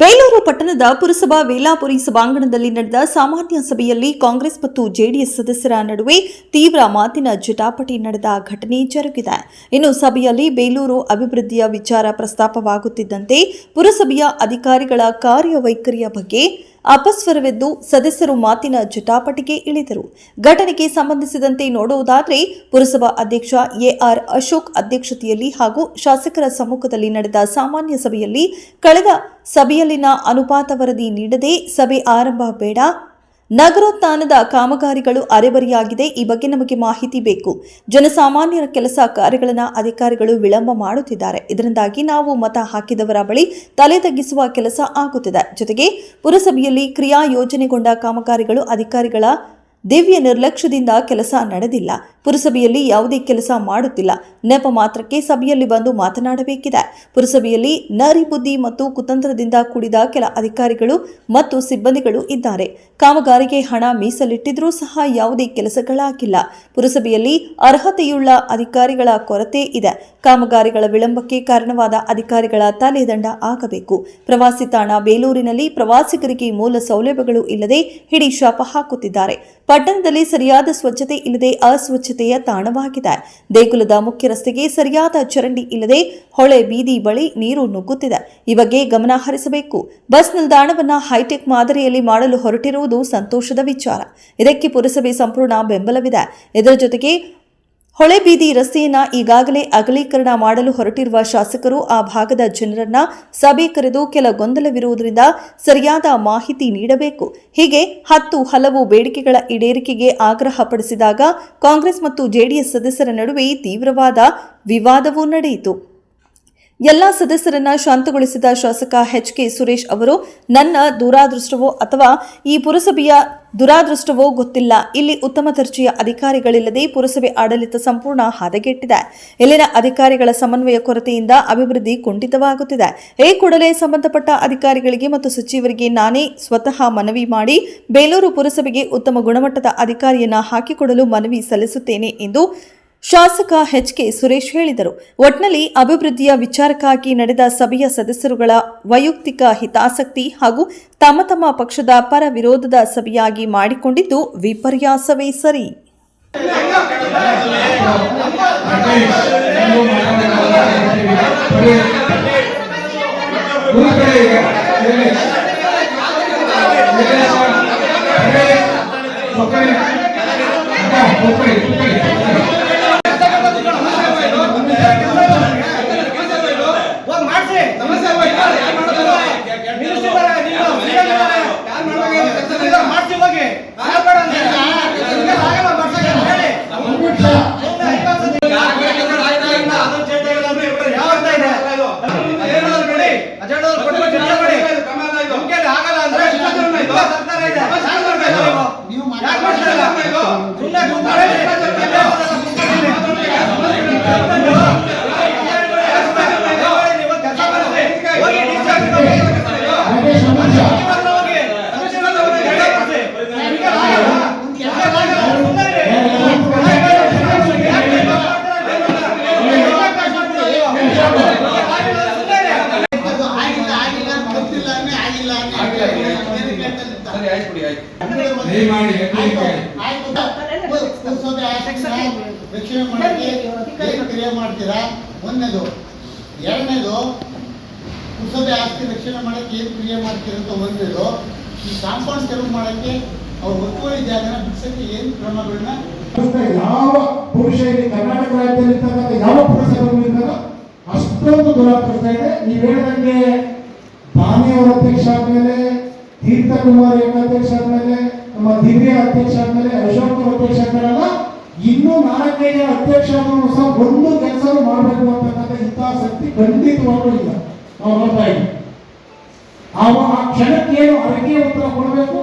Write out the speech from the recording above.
ಬೇಲೂರು ಪಟ್ಟಣದ ಪುರಸಭಾ ವೇಲಾಪುರಿ ಸಭಾಂಗಣದಲ್ಲಿ ನಡೆದ ಸಾಮಾನ್ಯ ಸಭೆಯಲ್ಲಿ ಕಾಂಗ್ರೆಸ್ ಮತ್ತು ಜೆಡಿಎಸ್ ಸದಸ್ಯರ ನಡುವೆ ತೀವ್ರ ಮಾತಿನ ಜಟಾಪಟಿ ನಡೆದ ಘಟನೆ ಜರುಗಿದೆ. ಇನ್ನು ಸಭೆಯಲ್ಲಿ ಬೇಲೂರು ಅಭಿವೃದ್ಧಿಯ ವಿಚಾರ ಪ್ರಸ್ತಾಪವಾಗುತ್ತಿದ್ದಂತೆ ಪುರಸಭೆಯ ಅಧಿಕಾರಿಗಳ ಕಾರ್ಯವೈಖರಿಯ ಬಗ್ಗೆ ಅಪಸ್ವರವೆದ್ದು ಸದಸ್ಯರು ಮಾತಿನ ಜಟಾಪಟಿಗೆ ಇಳಿದರು. ಘಟನೆಗೆ ಸಂಬಂಧಿಸಿದಂತೆ ನೋಡುವುದಾದರೆ ಪುರಸಭಾ ಅಧ್ಯಕ್ಷ ಎಆರ್ ಅಶೋಕ್ ಅಧ್ಯಕ್ಷತೆಯಲ್ಲಿ ಹಾಗೂ ಶಾಸಕರ ಸಮ್ಮುಖದಲ್ಲಿ ನಡೆದ ಸಾಮಾನ್ಯ ಸಭೆಯಲ್ಲಿ ಕಳೆದ ಸಭೆಯಲ್ಲಿನ ಅನುಪಾತ ವರದಿ ನೀಡದೆ ಸಭೆ ಆರಂಭ ಬೇಡ, ನಗರೋತ್ಥಾನದ ಕಾಮಗಾರಿಗಳು ಅರೆಬರಿಯಾಗಿದೆ, ಈ ಬಗ್ಗೆ ನಮಗೆ ಮಾಹಿತಿ ಬೇಕು, ಜನಸಾಮಾನ್ಯರ ಕೆಲಸ ಕಾರ್ಯಗಳನ್ನು ಅಧಿಕಾರಿಗಳು ವಿಳಂಬ ಮಾಡುತ್ತಿದ್ದಾರೆ, ಇದರಿಂದಾಗಿ ನಾವು ಮತ ಹಾಕಿದವರ ಬಳಿ ತಲೆ ತಗ್ಗಿಸುವ ಕೆಲಸ ಆಗುತ್ತಿದೆ. ಜೊತೆಗೆ ಪುರಸಭೆಯಲ್ಲಿ ಕ್ರಿಯಾ ಯೋಜನೆಗೊಂಡ ಕಾಮಗಾರಿಗಳು ಅಧಿಕಾರಿಗಳ ದಿವ್ಯ ನಿರ್ಲಕ್ಷ್ಯದಿಂದ ಕೆಲಸ ನಡೆದಿಲ್ಲ, ಪುರಸಭೆಯಲ್ಲಿ ಯಾವುದೇ ಕೆಲಸ ಮಾಡುತ್ತಿಲ್ಲ, ನೆಪ ಮಾತ್ರಕ್ಕೆ ಸಭೆಯಲ್ಲಿ ಬಂದು ಮಾತನಾಡಬೇಕಿದೆ. ಪುರಸಭೆಯಲ್ಲಿ ನರಿಬುದ್ಧಿ ಮತ್ತು ಕುತಂತ್ರದಿಂದ ಕೂಡಿದ ಕೆಲ ಅಧಿಕಾರಿಗಳು ಮತ್ತು ಸಿಬ್ಬಂದಿಗಳು ಇದ್ದಾರೆ. ಕಾಮಗಾರಿಗೆ ಹಣ ಮೀಸಲಿಟ್ಟಿದ್ರೂ ಸಹ ಯಾವುದೇ ಕೆಲಸಗಳಾಗಿಲ್ಲ. ಪುರಸಭೆಯಲ್ಲಿ ಅರ್ಹತೆಯುಳ್ಳ ಅಧಿಕಾರಿಗಳ ಕೊರತೆ ಇದೆ. ಕಾಮಗಾರಿಗಳ ವಿಳಂಬಕ್ಕೆ ಕಾರಣವಾದ ಅಧಿಕಾರಿಗಳ ತಲೆದಂಡ ಆಗಬೇಕು. ಪ್ರವಾಸಿ ತಾಣ ಬೇಲೂರಿನಲ್ಲಿ ಪ್ರವಾಸಿಗರಿಗೆ ಮೂಲ ಸೌಲಭ್ಯಗಳು ಇಲ್ಲದೆ ಹಿಡಿ ಶಾಪ ಹಾಕುತ್ತಿದ್ದಾರೆ. ಪಟ್ಟಣದಲ್ಲಿ ಸರಿಯಾದ ಸ್ವಚ್ಛತೆ ಇಲ್ಲದೆ ಅಸ್ವಚ್ಛತೆಯ ತಾಣವಾಗಿದೆ. ದೇಗುಲದ ಮುಖ್ಯ ರಸ್ತೆಗೆ ಸರಿಯಾದ ಚರಂಡಿ ಇಲ್ಲದೆ ಹೊಳೆ ಬೀದಿ ಬಳಿ ನೀರು ನುಗ್ಗುತ್ತಿದೆ. ಈ ಬಗ್ಗೆ ಗಮನ ಹರಿಸಬೇಕು. ಬಸ್ ನಿಲ್ದಾಣವನ್ನು ಹೈಟೆಕ್ ಮಾದರಿಯಲ್ಲಿ ಮಾಡಲು ಹೊರಟಿರುವುದು ಸಂತೋಷದ ವಿಚಾರ. ಇದಕ್ಕೆ ಪುರಸಭೆ ಸಂಪೂರ್ಣ ಬೆಂಬಲವಿದೆ. ಇದರ ಜೊತೆಗೆ ಹೊಳೆ ಬೀದಿ ರಸ್ತೆಯನ್ನ ಈಗಾಗಲೇ ಅಗಲೀಕರಣ ಮಾಡಲು ಹೊರಟಿರುವ ಶಾಸಕರು ಆ ಭಾಗದ ಜನರನ್ನ ಸಭೆ ಕರೆದು ಕೆಲ ಗೊಂದಲವಿರುವುದರಿಂದ ಸರಿಯಾದ ಮಾಹಿತಿ ನೀಡಬೇಕು. ಹೀಗೆ ಹಲವು ಬೇಡಿಕೆಗಳ ಈಡೇರಿಕೆಗೆ ಆಗ್ರಹಪಡಿಸಿದಾಗ ಕಾಂಗ್ರೆಸ್ ಮತ್ತು ಜೆಡಿಎಸ್ ಸದಸ್ಯರ ನಡುವೆ ತೀವ್ರವಾದ ವಿವಾದವೂ ನಡೆಯಿತು. ಎಲ್ಲ ಸದಸ್ಯರನ್ನ ಶಾಂತಗೊಳಿಸಿದ ಶಾಸಕ ಎಚ್.ಕೆ. ಸುರೇಶ್ ಅವರು, ನನ್ನ ದುರಾದೃಷ್ಟವೋ ಅಥವಾ ಈ ಪುರಸಭೆಯ ದುರಾದೃಷ್ಟವೋ ಗೊತ್ತಿಲ್ಲ, ಇಲ್ಲಿ ಉತ್ತಮ ದರ್ಜೆಯ ಅಧಿಕಾರಿಗಳಿಲ್ಲದೆ ಪುರಸಭೆ ಆಡಳಿತ ಸಂಪೂರ್ಣ ಹದಗೆಟ್ಟಿದೆ. ಇಲ್ಲಿನ ಅಧಿಕಾರಿಗಳ ಸಮನ್ವಯ ಕೊರತೆಯಿಂದ ಅಭಿವೃದ್ಧಿ ಕುಂಠಿತವಾಗುತ್ತಿದೆ. ಈ ಕೂಡಲೇ ಸಂಬಂಧಪಟ್ಟ ಅಧಿಕಾರಿಗಳಿಗೆ ಮತ್ತು ಸಚಿವರಿಗೆ ನಾನೇ ಸ್ವತಃ ಮನವಿ ಮಾಡಿ ಬೇಲೂರು ಪುರಸಭೆಗೆ ಉತ್ತಮ ಗುಣಮಟ್ಟದ ಅಧಿಕಾರಿಯನ್ನ ಹಾಕಿಕೊಡಲು ಮನವಿ ಸಲ್ಲಿಸುತ್ತೇನೆ ಎಂದು ಶಾಸಕ ಎಚ್.ಕೆ. ಸುರೇಶ್ ಹೇಳಿದರು. ಒಟ್ನಲ್ಲಿ ಅಭಿವೃದ್ಧಿಯ ವಿಚಾರಕ್ಕಾಗಿ ನಡೆದ ಸಭೆಯ ಸದಸ್ಯರುಗಳ ವೈಯಕ್ತಿಕ ಹಿತಾಸಕ್ತಿ ಹಾಗೂ ತಮ್ಮ ತಮ್ಮ ಪಕ್ಷದ ಪರ ವಿರೋಧದ ಸಭೆಯಾಗಿ ಮಾಡಿಕೊಂಡಿದ್ದು ವಿಪರ್ಯಾಸವೇ ಸರಿ. ಮಾಡ್ತೀರಾ? ಒಂದನೇದು. ಎರಡನೇದು, ಪುರಸಭೆ ಆಸ್ತಿ ರಕ್ಷಣೆ ಮಾಡಕ್ಕೆ ಏನು ಕ್ರಿಯೆ ಮಾಡ್ತೀರ ಅಂತ ಒಂದನೇದು. ಈ ಕಾಂಪೌಂಡ್ ತೆರವು ಮಾಡಕ್ಕೆ ಅವ್ರ ಒತ್ತುವರಿ ಜಾಗನ ಬಿಡಿಸಕ್ಕೆ ಏನು ಕ್ರಮಗಳನ್ನ ಯಾವ ಪುರುಷ ಇಲ್ಲಿ ಕರ್ನಾಟಕ ರಾಜ್ಯದಲ್ಲಿ ಇರ್ತಕ್ಕಂಥ ಯಾವ ಪುರಸಭೆ ಅಷ್ಟೊಂದು ದುರಾದೃಷ್ಟ ಇದೆ. ನೀವು ಹೇಳಿದಂಗೆ ಬಾನಿಯವರ ಅಧ್ಯಕ್ಷ ಆದ್ಮೇಲೆ, ತೀರ್ಥಕುಮಾರ್ ಅಧ್ಯಕ್ಷ ಆದ್ಮೇಲೆ, ನಮ್ಮ ದಿವ್ಯ ಅಧ್ಯಕ್ಷ ಆದ್ಮೇಲೆ, ಅಶೋಕ್ ಅಧ್ಯಕ್ಷ ಆದ್ಮೇಲೆ ಇನ್ನೂ 4-5 ಅಧ್ಯಕ್ಷ ಸಹ ಒಂದು ಕೆಲಸ ಮಾಡಬೇಕು ಅಂತಕ್ಕಂಥ ಹಿತಾಸಕ್ತಿ ಖಂಡಿತವಾಗ್ಲೂ ಇಲ್ಲ. ನಾವು ನೋಡ್ತಾ ಇದ್ದೀವಿ. ಆ ಕ್ಷಣಕ್ಕೆ ಏನು ಅರಕೆ ಉತ್ತರ ಕೊಡಬೇಕು